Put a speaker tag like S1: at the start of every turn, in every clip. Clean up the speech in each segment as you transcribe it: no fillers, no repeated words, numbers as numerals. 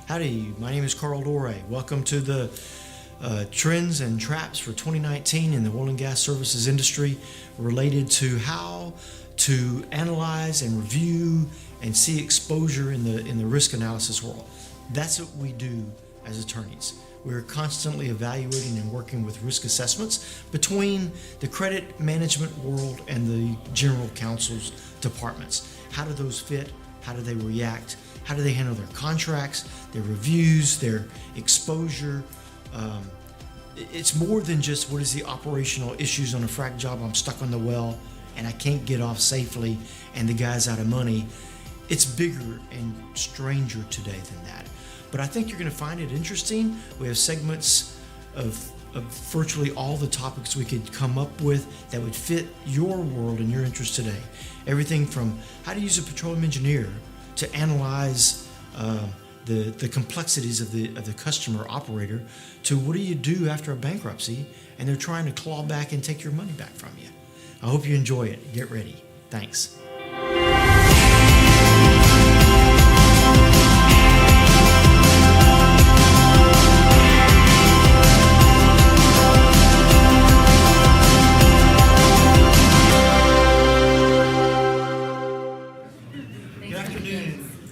S1: Howdy, my name is Carl Doré. Welcome to the Trends and Traps for 2019 in the oil and gas services industry related to how to analyze and review and see exposure in the risk analysis world. That's what we do as attorneys. We're constantly evaluating and working with risk assessments between the credit management world and the general counsel's departments. How do those fit? How do they react? How do they handle their contracts, their reviews, their exposure? It's more than just what is the operational issues on a frac job. I'm stuck on the well and I can't get off safely and the guy's out of money. It's bigger and stranger today than that. But I think you're going to find it interesting. We have segments of virtually all the topics we could come up with that would fit your world and your interest today. Everything from how to use a petroleum engineer to analyze the complexities of the customer operator, to what do you do after a bankruptcy and they're trying to claw back and take your money back from you. I hope you enjoy it. Get ready. Thanks.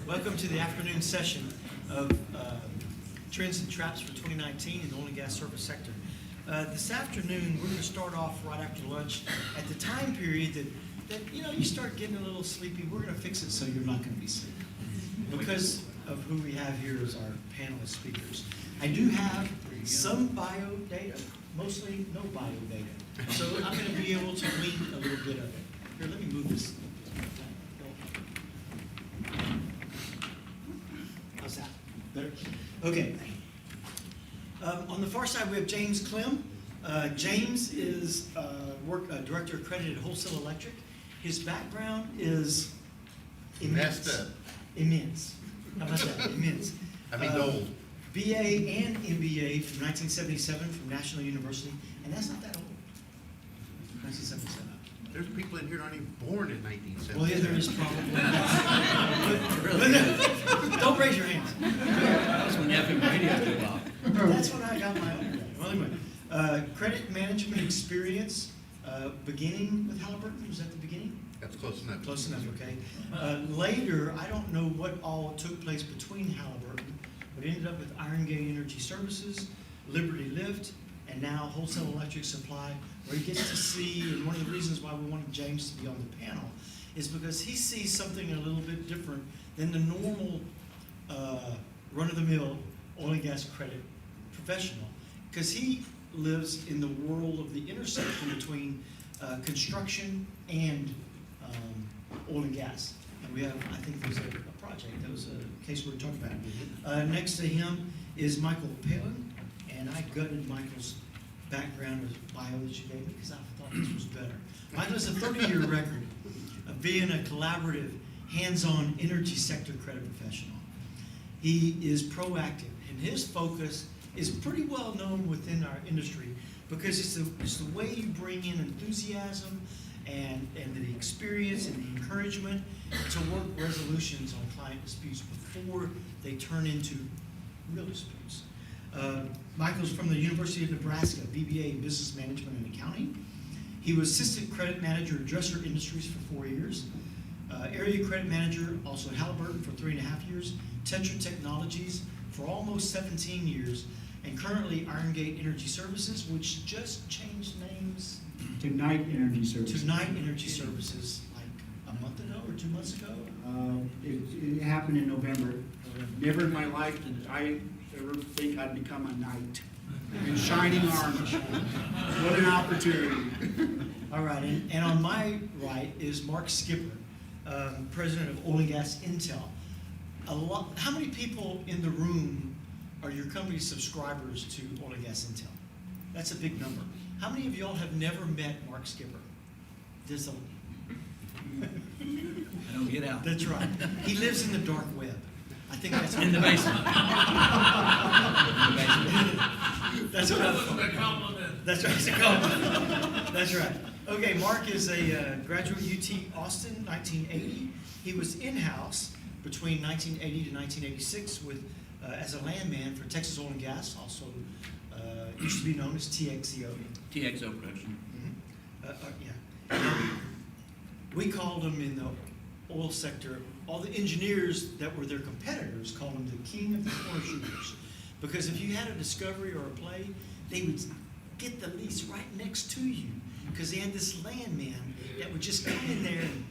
S1: Welcome to the afternoon session of Trends and Traps for 2019 in the oil and gas service sector. This afternoon, we're going to start off right after lunch at the time period that you start getting a little sleepy. We're going to fix it so you're not going to be sleepy because of who we have here as our panelist speakers. I do have some bio data, mostly no bio data. So I'm going to be able to glean a little bit of it. Here, let me move this. How's that? Better? Okay. On the far side, we have James Klim. James is Director of Credit at Wholesale Electric. His background is immense. Immense. How about that? Immense.
S2: I mean, old.
S1: BA and MBA from 1977 from National University. And that's not that old. 1977.
S2: There's people in here that aren't even born in 1970.
S1: Well, yeah, there is probably. but don't raise your hands.
S3: That was when FM radio came out.
S1: That's when I got my own. Well, anyway, credit management experience, beginning with Halliburton. Was that the beginning?
S2: That's close enough.
S1: Close enough, okay. Later, I don't know what all took place between Halliburton, but ended up with Iron Gate Energy Services, Liberty Lift, and now Wholesale Electric Supply, where he gets to see, and one of the reasons why we wanted James to be on the panel is because he sees something a little bit different than the normal run-of-the-mill oil and gas credit professional, because he lives in the world of the intersection between construction and oil and gas. And we have, I think there's a project, that was a case we were talking about. Next to him is Michael Palin, and I gutted Michael's background as bio that you gave me because I thought this was better. Michael has a 30-year record of being a collaborative, hands-on energy sector credit professional. He is proactive, and his focus is pretty well known within our industry because it's the way you bring in enthusiasm and the experience and the encouragement to work resolutions on client disputes before they turn into real disputes. Michael's from the University of Nebraska, BBA in Business Management and Accounting. He was Assistant Credit Manager at Dresser Industries for 4 years. Area Credit Manager, also at Halliburton for 3.5 years. Tetra Technologies for almost 17 years. And currently Iron Gate Energy Services, which just changed names.
S4: To Knight Energy Services.
S1: To Knight Energy Services, like a month ago or 2 months ago?
S4: It happened in November. Never in my life did I ever think I'd become a knight in shining armor. What an opportunity.
S1: All right, and on my right is Mark Skipper, President of Oil and Gas Intel. How many people in the room are your company subscribers to Oil and Gas Intel? That's a big number. How many of y'all have never met Mark Skipper? There's
S3: I don't get out.
S1: That's right. He lives in the dark web. I think that's
S3: In the basement.
S1: That's what a compliment. That's right. It's a compliment. That's right. Okay, Mark is a graduate UT Austin, 1980. He was in-house between 1980 to 1986 with as a landman for Texas Oil and Gas, also used to be known as TXEO.
S3: TXO production.
S1: Yeah. We called them in the oil sector, all the engineers that were their competitors called them the king of the corner shooters. Because if you had a discovery or a play, they would get the lease right next to you. Because they had this landman that would just come in there and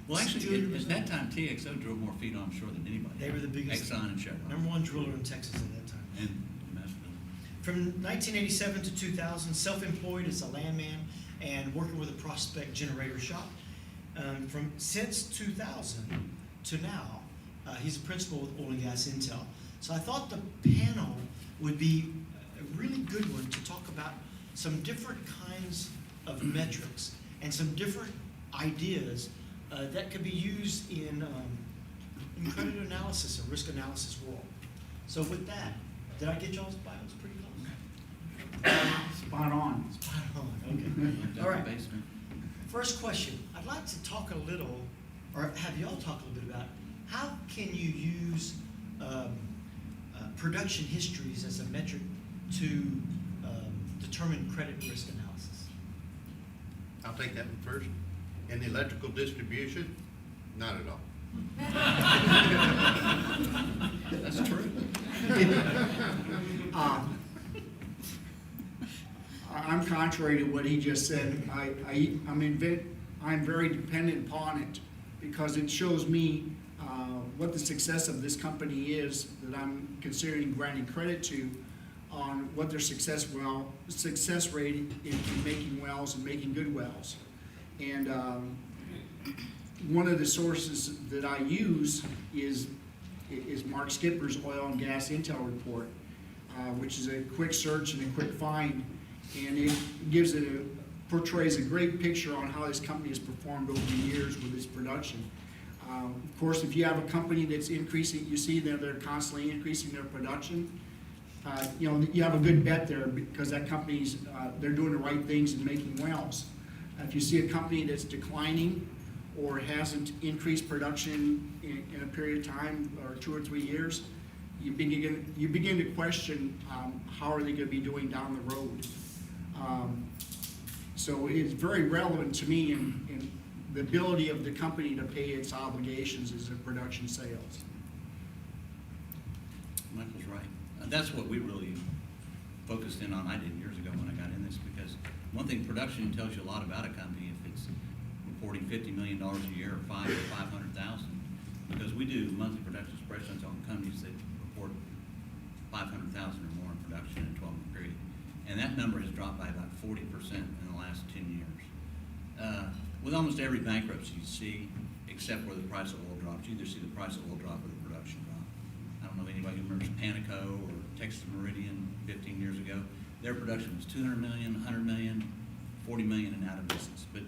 S3: Well, actually, at that time, TXO drove more feet onshore than anybody.
S1: they were the biggest,
S3: Exxon and Chevron.
S1: #1 driller in Texas at that time.
S3: And Masterville.
S1: From 1987 to 2000, self-employed as a landman and working with a prospect generator shop. Since 2000 to now, he's a principal with Oil and Gas Intel. So I thought the panel would be a really good one to talk about some different kinds of metrics and some different ideas that could be used in credit analysis and risk analysis world. So with that, did I get y'all's bios pretty close?
S4: Spot on.
S1: Spot on, okay.
S3: Went down
S1: All
S3: the
S1: right.
S3: basement.
S1: First question, I'd like to talk a little, or have y'all talk a little bit about how can you use production histories as a metric to determine credit risk analysis?
S2: I'll take that one first. In the electrical distribution, not at all.
S3: That's true.
S4: I'm contrary to what he just said. I'm very dependent upon it because it shows me what the success of this company is that I'm considering granting credit to on what their success rate in making wells and making good wells. And one of the sources that I use is Mark Skipper's Oil and Gas Intel report, which is a quick search and a quick find, and it portrays a great picture on how this company has performed over the years with its production. Of course, if you have a company that's increasing, you see that they're constantly increasing their production. You have a good bet there because that company's they're doing the right things and making wells. If you see a company that's declining or hasn't increased production in a period of time or 2 or 3 years, you begin to question how are they going to be doing down the road. So it's very relevant to me in the ability of the company to pay its obligations as their production sales.
S3: Michael's right. That's what we really focused in on. I did years ago when I got in this, because one thing, production tells you a lot about a company if it's reporting $50 million a year or $500,000 or $500,000. Because we do monthly production spreadsheets on companies that report 500,000 or more in production in a 12-month period. And that number has dropped by about 40% in the last 10 years. With almost every bankruptcy you see, except where the price of oil drops, you either see the price of oil drop or the production drop. I don't know if anybody who remembers Panaco or Texas Meridian 15 years ago. Their production was 200 million, 100 million, 40 million and out of business. But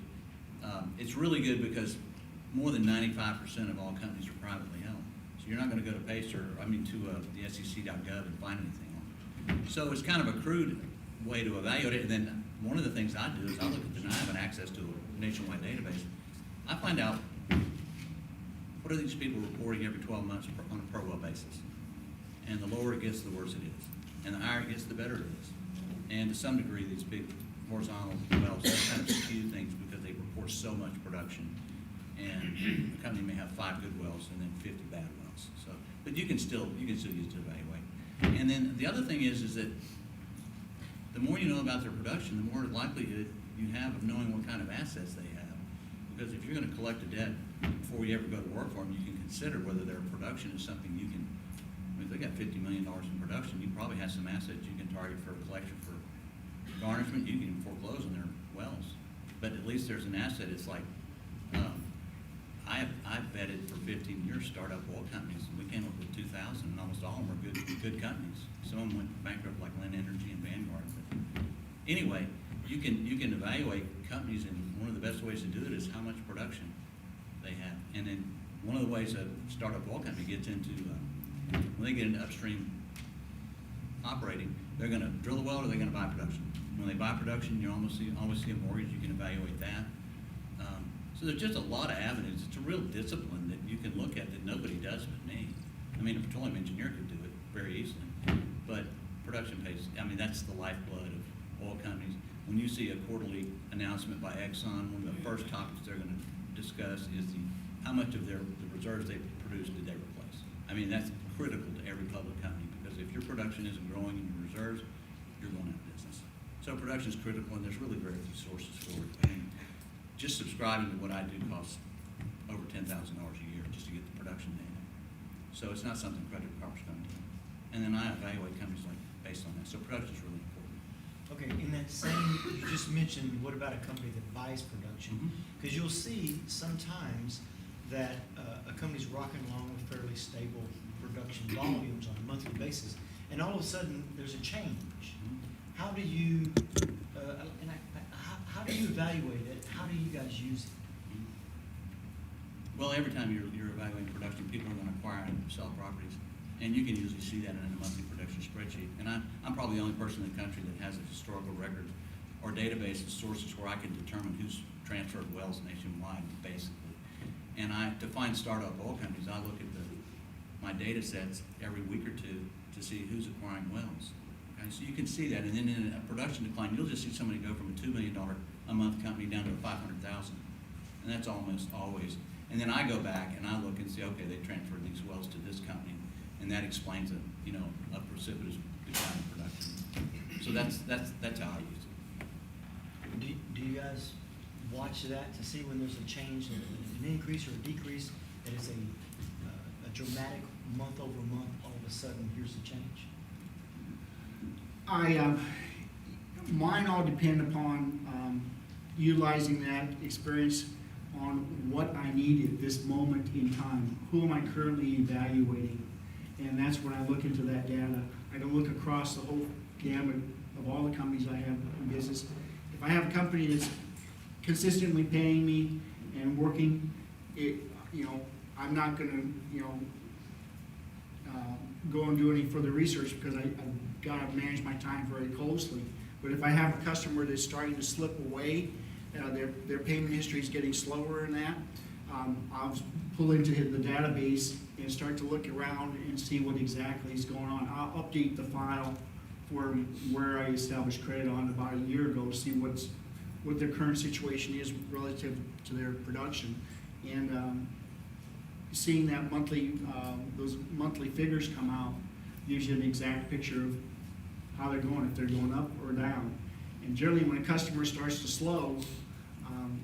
S3: it's really good because more than 95% of all companies are privately owned. So you're not going to go to the SEC.gov and find anything on it. So it's kind of a crude way to evaluate it. And then one of the things I do is I look at the, I have an access to a nationwide database. I find out what are these people reporting every 12 months on a per well basis. And the lower it gets, the worse it is. And the higher it gets, the better it is. And to some degree, these big horizontal wells, they kind of skew things because they report so much production. And the company may have 5 good wells and then 50 bad wells. So, but you can still use it to evaluate. And then the other thing is that the more you know about their production, the more likelihood you have of knowing what kind of assets they have. Because if you're going to collect a debt before you ever go to work for them, you can consider whether their production is something you can. If they got $50 million in production, you probably have some assets you can target for collection for garnishment. You can foreclose on their wells, but at least there's an asset. It's like I've vetted for 15 years startup oil companies, and we came up with 2,000, and almost all of them are good companies. Some of them went bankrupt, like Lynn Energy and Vanguard. But anyway, you can evaluate companies, and one of the best ways to do it is how much production they have. And then one of the ways a startup oil company gets into when they get into upstream operating, they're going to drill a well or they're going to buy production. When they buy production, you always see a mortgage. You can evaluate that. So there's just a lot of avenues. It's a real discipline that you can look at that nobody does but me. I mean, a petroleum engineer could do it very easily, but production pays, I mean, that's the lifeblood of oil companies. When you see a quarterly announcement by Exxon, one of the first topics they're gonna discuss is how much of the reserves they produced did they replace. I mean, that's critical to every public company, because if your production isn't growing in your reserves, you're going out of business. So production is critical, and there's really very few sources for it. I mean, just subscribing to what I do costs over $10,000 a year just to get the production data. So it's not something credit cards come to. And then I evaluate companies like based on that. So production is really important.
S1: Okay, in that same, you just mentioned, what about a company that buys production? Because you'll see sometimes that a company's rocking along with fairly stable production volumes on a monthly basis, and all of a sudden there's a change. How do you, how do you evaluate it? How do you guys use it?
S3: Well, every time you're evaluating production, people are going to acquire and sell properties. And you can usually see that in a monthly production spreadsheet. And I'm probably the only person in the country that has a historical record or database of sources where I can determine who's transferred wells nationwide, basically. And to find startup oil companies, I look at my data sets every week or two to see who's acquiring wells. Okay, so you can see that. And then in a production decline, you'll just see somebody go from a $2 million a month company down to a $500,000. And that's almost always. And then I go back and I look and see, okay, they transferred these wells to this company. And that explains a precipitous decline in production. So that's how I use it.
S1: Do you guys watch that to see when there's a change, an increase or a decrease, that it's a dramatic month over month, all of a sudden here's a change?
S4: Mine all depend upon utilizing that experience on what I need at this moment in time. Who am I currently evaluating? And that's when I look into that data. I don't look across the whole gamut of all the companies I have in business. If I have a company that's consistently paying me and working, I'm not gonna, go and do any further research, because I've got to manage my time very closely. But if I have a customer that's starting to slip away, their payment history is getting slower in that, I'll pull into the database and start to look around and see what exactly is going on. I'll update the file for where I established credit on about a year ago to see what their current situation is relative to their production. And seeing that those monthly figures come out gives you an exact picture of how they're going, if they're going up or down. And generally, when a customer starts to slow,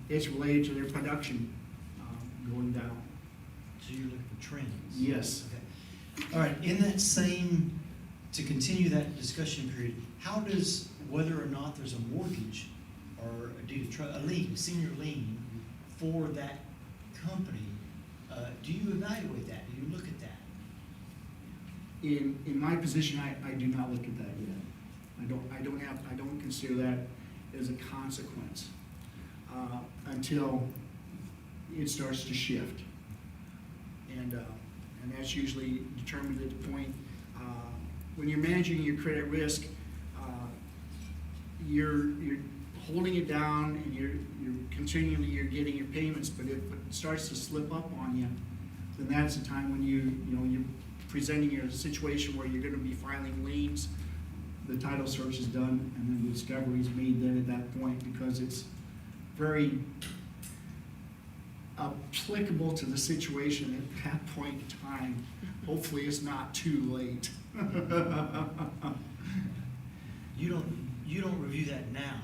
S4: it's related to their production going down.
S1: So you look for trends?
S4: Yes.
S1: Okay. All right, in that same, to continue that discussion period, how does, whether or not there's a mortgage or a lien, senior lien for that company, do you evaluate that? Do you look at that?
S4: In my position, I do not look at that yet. I don't consider that as a consequence until it starts to shift, and that's usually determined at the point when you're managing your credit risk. You're holding it down, and you're continually getting your payments. But if it starts to slip up on you, then that's the time when you're presenting a situation where you're going to be filing liens. The title search is done, and then the discovery is made then at that point, because it's very applicable to the situation at that point in time. Hopefully it's not too late.
S1: You don't review that now,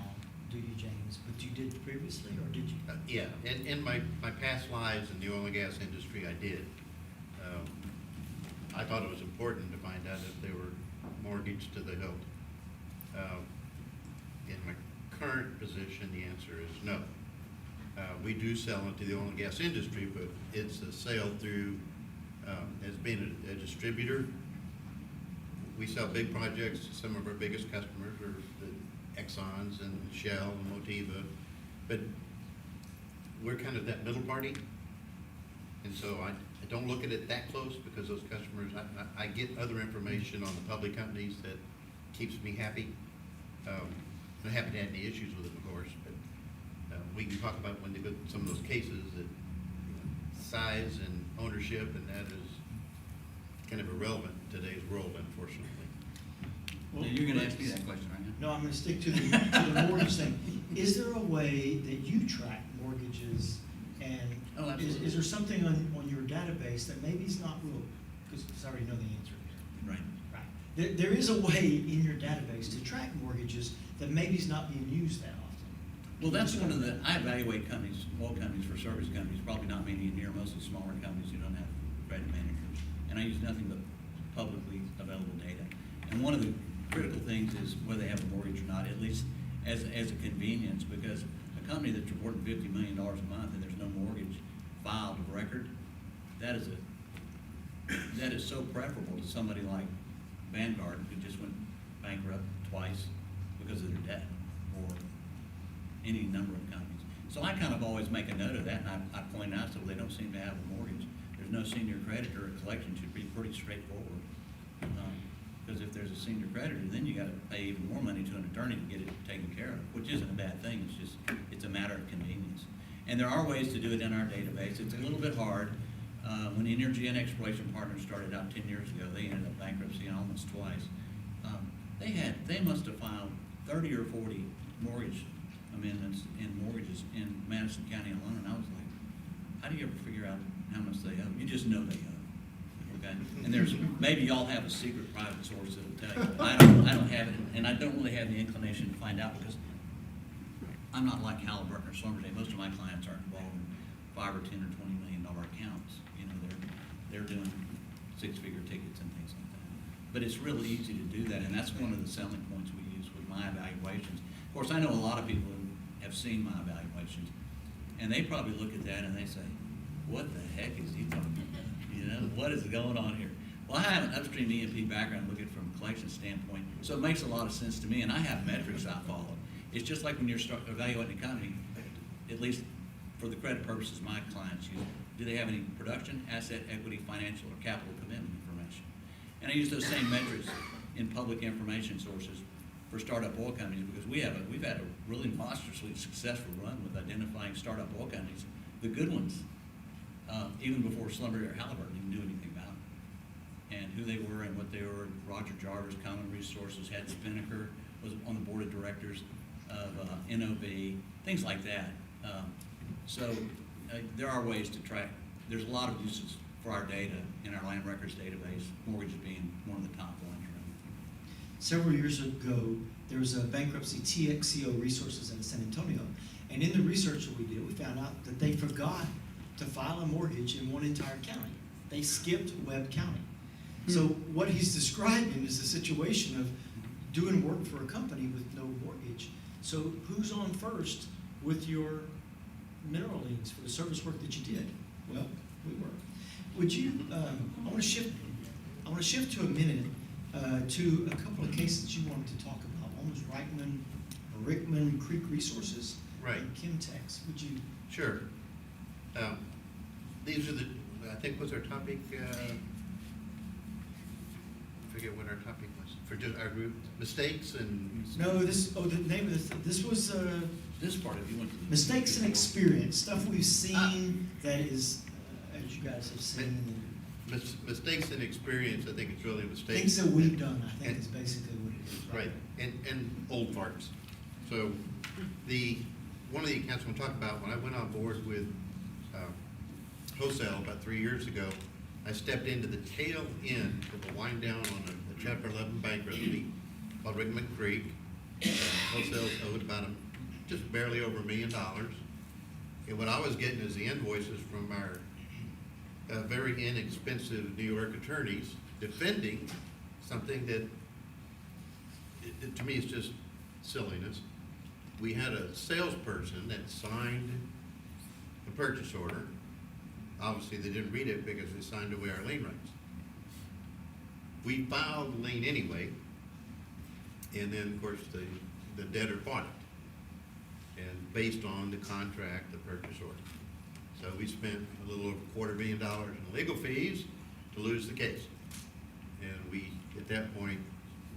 S1: do you, James? But you did previously, or did you?
S2: Yeah, in my past lives in the oil and gas industry, I did. I thought it was important to find out if they were mortgaged to the hilt. In my current position, the answer is no. We do sell into the oil and gas industry, but it's a sale through, as being a distributor. We sell big projects. Some of our biggest customers are the Exxons and Shell and Motiva, but we're kind of that middle party. And so I don't look at it that close, because those customers, I get other information on the public companies that keeps me happy. I haven't had any issues with it, of course, but we can talk about when they go through some of those cases that size and ownership, and that is kind of irrelevant in today's world, unfortunately.
S3: Now, you're gonna ask me that question, aren't you?
S1: No, I'm gonna stick to the mortgage thing. Is there a way that you track mortgages, and
S3: Oh, absolutely.
S1: is there something on your database that maybe is not real, because I already know the answer.
S3: Right.
S1: Right. There is a way in your database to track mortgages that maybe is not being used that often.
S3: Well, that's one of the, I evaluate companies, oil companies for service companies, probably not many in here, mostly smaller companies who don't have credit managers. And I use nothing but publicly available data. And one of the critical things is whether they have a mortgage or not, at least as a convenience, because a company that's reporting $50 million a month and there's no mortgage filed of record, that is so preferable to somebody like Vanguard, who just went bankrupt twice because of their debt, or any number of companies. So I kind of always make a note of that, and I point out, so they don't seem to have a mortgage. There's no senior creditor, a collection should be pretty straightforward. Because if there's a senior creditor, then you gotta pay even more money to an attorney to get it taken care of, which isn't a bad thing, it's a matter of convenience. And there are ways to do it in our database. It's a little bit hard. When Energy and Exploration Partners started out 10 years ago, they ended up bankruptcy almost twice. They must have filed 30 or 40 mortgage amendments in mortgages in Madison County alone, and I was like, how do you ever figure out how much they owe? You just know they owe. Okay, and maybe y'all have a secret private source that'll tell you. I don't have it, and I don't really have the inclination to find out, because I'm not like Halliburton or Schlumberger. Most of my clients aren't involved in $5 or $10 or $20 million accounts. You know, they're doing six-figure tickets and things like that. But it's really easy to do that, and that's one of the selling points we use with my evaluations. Of course, I know a lot of people who have seen my evaluations, and they probably look at that and they say, "What the heck is he talking about? You know, what is going on here?" Well, I have an upstream E&P background, looking from a collection standpoint, so it makes a lot of sense to me, and I have metrics I follow. It's just like when you're evaluating a company, at least for the credit purposes my clients use, do they have any production, asset, equity, financial, or capital commitment information? And I use those same metrics in public information sources for startup oil companies, because we've had a really monstrously successful run with identifying startup oil companies, the good ones, even before Schlumberger or Halliburton even knew anything about them, and who they were and what they were. Roger Jarvis, Common Resources, had Spinnaker, was on the board of directors of NOV, things like that. There are ways to track. There's a lot of uses for our data in our land records database, mortgages being one of the top ones.
S1: Several years ago, there was a bankruptcy, TXCO Resources in San Antonio, and in the research that we did, we found out that they forgot to file a mortgage in one entire county. They skipped Webb County. So what he's describing is the situation of doing work for a company with no mortgage. So who's on first with your mineral liens for the service work that you did? Well, we were. Would you? I want to shift to a minute to a couple of cases you wanted to talk about. One was Rickman Creek Resources,
S2: Right.
S1: and Kimtex. Would you?
S2: Sure. These are I think was our topic, I forget what our topic was, for just our group, mistakes and.
S1: No, the name of this was
S3: This part, if you went to the
S1: mistakes and experience, stuff we've seen that is, as you guys have seen,
S2: Mistakes and experience, I think it's really mistakes.
S1: things that we've done, I think is basically what it is.
S2: Right, and old farts. So one of the accounts I'm talking about, when I went on board with wholesale about 3 years ago, I stepped into the tail end of the wind down on a Chapter 11 bankruptcy called Rickman Creek. Wholesale owed about just barely over $1 million. And what I was getting is the invoices from our very inexpensive New York attorneys defending something that, to me, is just silliness. We had a salesperson that signed a purchase order. Obviously, they didn't read it because they signed away our lien rights. We filed the lien anyway, and then, of course, the debtor bought it, and based on the contract, the purchase order. So we spent a little over $250,000 in legal fees to lose the case. And we, at that point,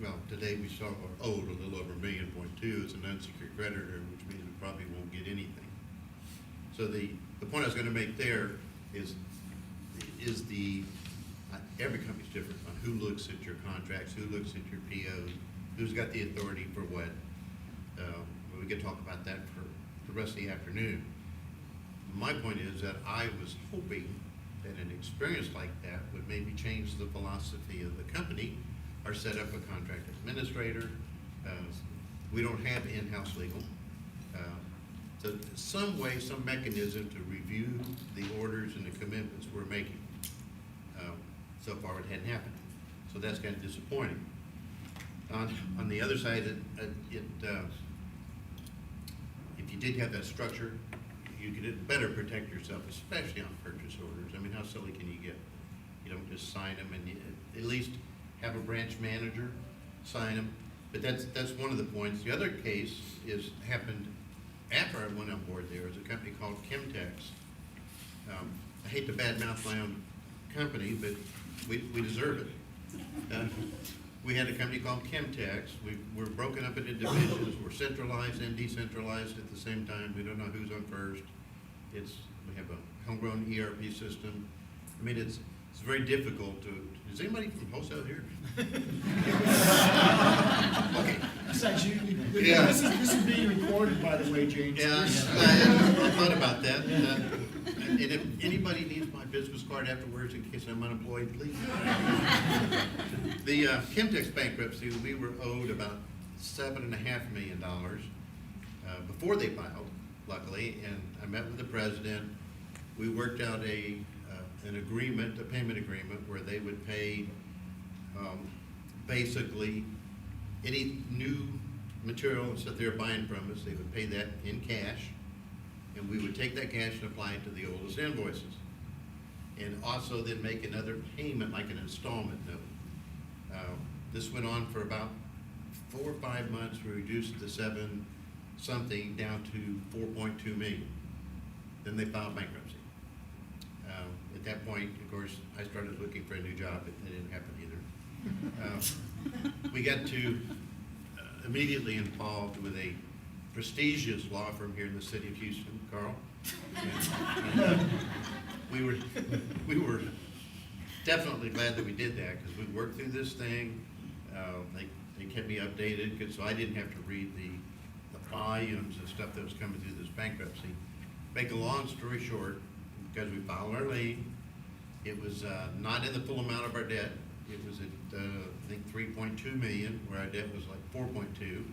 S2: well, today we owed a little over $1.2 million as an unsecured creditor, which means we probably won't get anything. So the point I was going to make there is every company's different on who looks at your contracts, who looks at your POs, who's got the authority for what. We could talk about that for the rest of the afternoon. My point is that I was hoping that an experience like that would maybe change the philosophy of the company, or set up a contract administrator. We don't have in-house legal. So some way, some mechanism to review the orders and the commitments we're making. So far, it hadn't happened. So that's kind of disappointing. On the other side, if you did have that structure, you could better protect yourself, especially on purchase orders. I mean, how silly can you get? You don't just sign them, and you at least have a branch manager sign them. But that's one of the points. The other case happened after I went on board there. Is a company called Kimtex. I hate to badmouth my own company, but we deserve it. We had a company called Kimtex. We're broken up into divisions. We're centralized and decentralized at the same time. We don't know who's on first. We have a homegrown ERP system. I mean, it's very difficult to. Is anybody from wholesale here? Okay.
S4: Besides,
S2: Yeah.
S4: this is being recorded, by the way, James.
S2: Yeah, I thought about that. And if anybody needs my business card afterwards in case I'm unemployed, please. The Kimtex bankruptcy, we were owed about $7.5 million before they filed, luckily, and I met with the president. We worked out an agreement, a payment agreement, where they would pay basically any new material and stuff they were buying from us, they would pay that in cash, and we would take that cash and apply it to the oldest invoices. And also then make another payment, like an installment note. This went on for about 4 or 5 months. We reduced the 7 something down to 4.2 million. Then they filed bankruptcy. At that point, of course, I started looking for a new job. It didn't happen either. We got to immediately involved with a prestigious law firm here in the city of Houston, Carl. And we were definitely glad that we did that, because we worked through this thing. They kept me updated, so I didn't have to read the volumes of stuff that was coming through this bankruptcy. Make a long story short, because we filed our lien, it was not in the full amount of our debt. It was at I think 3.2 million, where our debt was like 4.2.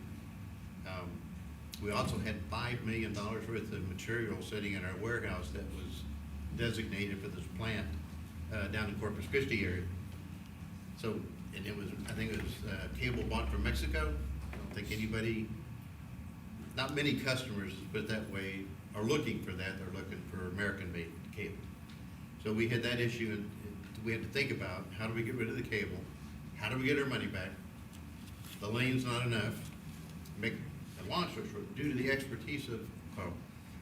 S2: We also had $5 million worth of material sitting in our warehouse that was designated for this plant down in Corpus Christi area. So, and it was, I think it was cable bought from Mexico. I don't think anybody, not many customers, let's put it that way, are looking for that. They're looking for American-made cable. So we had that issue, and we had to think about, how do we get rid of the cable? How do we get our money back? The lane's not enough. Make a long story short, due to the expertise of Carl,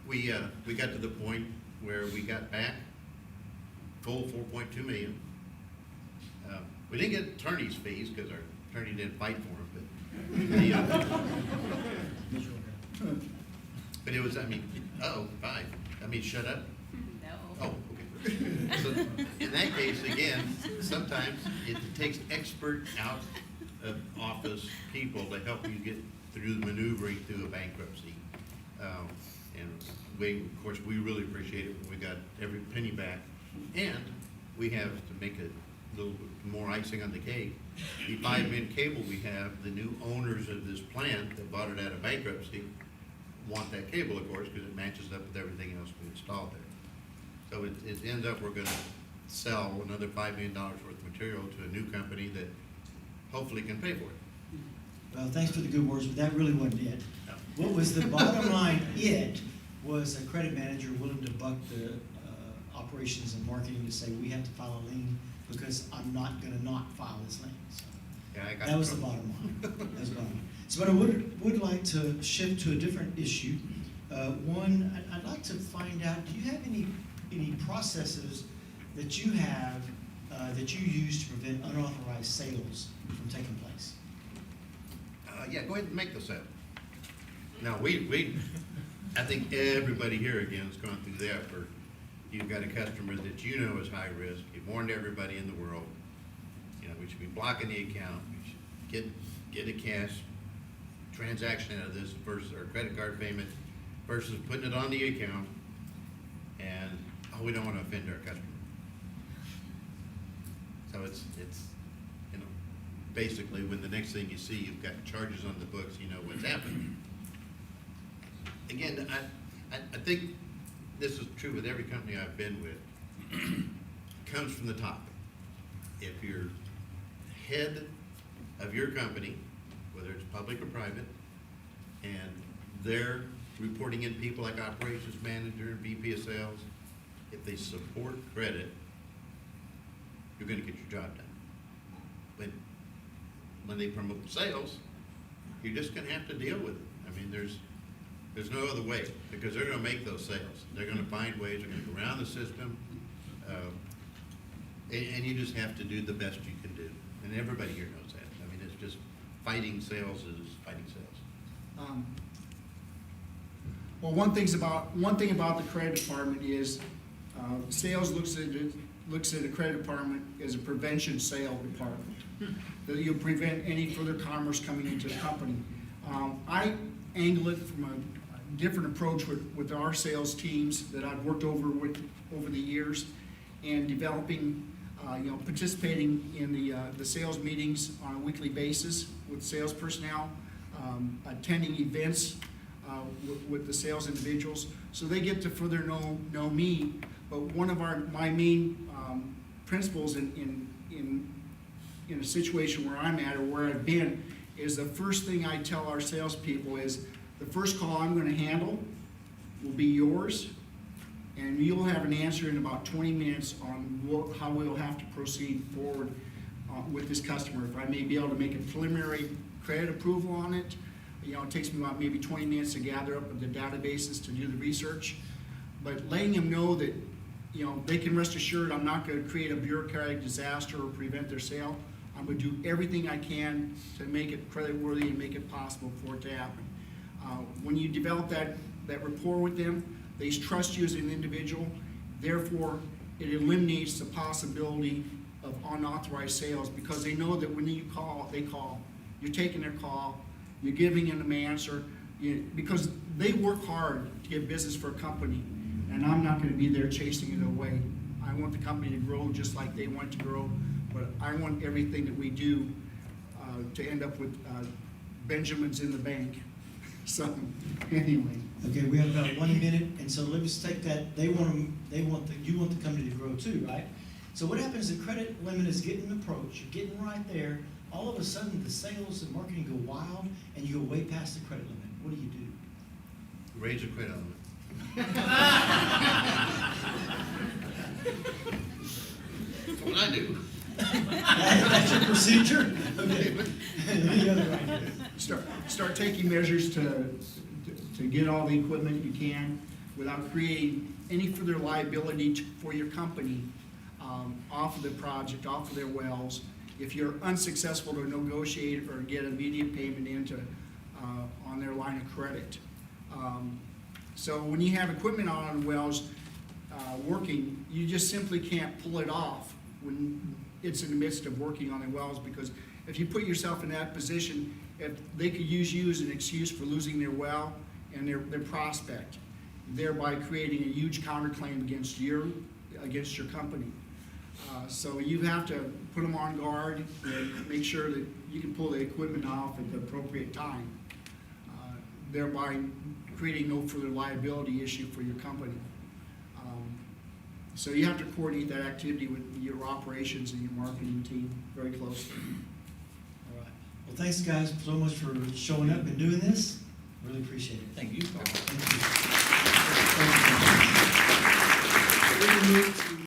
S2: we got to the point where we got back full 4.2 million. We didn't get attorney's fees because our attorney didn't fight for him, but it was, I mean, fine. I mean, shut up.
S5: No.
S2: Oh, okay. So in that case, again, sometimes it takes expert out of office people to help you get through maneuvering through a bankruptcy. And of course, we really appreciate it when we got every penny back. And we have, to make a little bit more icing on the cake, the 5 million cable we have, the new owners of this plant that bought it out of bankruptcy want that cable, of course, because it matches up with everything else we installed there. So it ends up, we're gonna sell another $5 million worth of material to a new company that hopefully can pay for it.
S1: Well, thanks for the good words, but that really wasn't it.
S2: No.
S1: What was the bottom line? It was a credit manager willing to buck the operations and marketing to say, we have to file a lien because I'm not gonna not file this lien. So
S2: Yeah, I got
S1: that was the
S2: trouble.
S1: bottom line. That was the bottom line. So, but I would like to shift to a different issue. One, I'd like to find out, do you have any processes that you have that you use to prevent unauthorized sales from taking place?
S2: Yeah, go ahead and make the sale. Now, I think everybody here again has gone through the effort. You've got a customer that you know is high risk. You've warned everybody in the world. You know, we should be blocking the account, we should get a cash transaction out of this versus, or credit card payment versus putting it on the account, and, oh, we don't want to offend our customer. So it's, you know, basically, when the next thing you see, you've got charges on the books, you know what's happening. Again, I think this is true with every company I've been with. It comes from the top. If you're head of your company, whether it's public or private, and they're reporting in people like operations manager, VP of sales, if they support credit, you're gonna get your job done. When they promote sales, you're just gonna have to deal with it. I mean, there's no other way, because they're gonna make those sales. They're gonna find ways, they're gonna go around the system, and you just have to do the best you can do. And everybody here knows that. I mean, it's just fighting sales is fighting sales.
S4: Well, one thing about the credit department is, sales looks at the credit department as a prevention sale department. That you'll prevent any further commerce coming into the company. I angle it from a different approach with our sales teams that I've worked over the years, and developing, participating in the sales meetings on a weekly basis with sales personnel, attending events with the sales individuals, so they get to further know me. But one of my main principles in a situation where I'm at or where I've been is the first thing I tell our salespeople is the first call I'm going to handle will be yours, and you'll have an answer in about 20 minutes on how we'll have to proceed forward with this customer. If I may be able to make a preliminary credit approval on it, it takes me about maybe 20 minutes to gather up the databases to do the research. But letting them know that, they can rest assured I'm not going to create a bureaucratic disaster or prevent their sale. I'm going to do everything I can to make it creditworthy and make it possible for it to happen. When you develop that rapport with them, they trust you as an individual. Therefore, it eliminates the possibility of unauthorized sales, because they know that when you call, they call. You're taking their call. You're giving them an answer, because they work hard to get business for a company, and I'm not going to be there chasing it away. I want the company to grow just like they want to grow, but I want everything that we do to end up with Benjamins in the bank. So, anyway.
S1: Okay, we have about 1 minute, and so let's take that. You want the company to grow too, right? So what happens? The credit limit is getting approached. You're getting right there. All of a sudden, the sales and marketing go wild, and you go way past the credit limit. What do you do?
S2: Raise the credit limit. That's what I do.
S1: That's your procedure? Okay. Any other ideas?
S4: Start taking measures to get all the equipment you can without creating any further liability for your company off of the project, off of their wells. If you're unsuccessful to negotiate or get immediate payment into on their line of credit. So when you have equipment on wells working, you just simply can't pull it off when it's in the midst of working on the wells, because if you put yourself in that position, if they could use you as an excuse for losing their well and their prospect, thereby creating a huge counterclaim against your company. So you have to put them on guard and make sure that you can pull the equipment off at the appropriate time, thereby creating no further liability issue for your company. So you have to coordinate that activity with your operations and your marketing team very closely.
S1: All right. Well, thanks, guys, so much for showing up and doing this. Really appreciate it.
S3: Thank you, Carl.
S1: Thank you.
S4: We're going to move to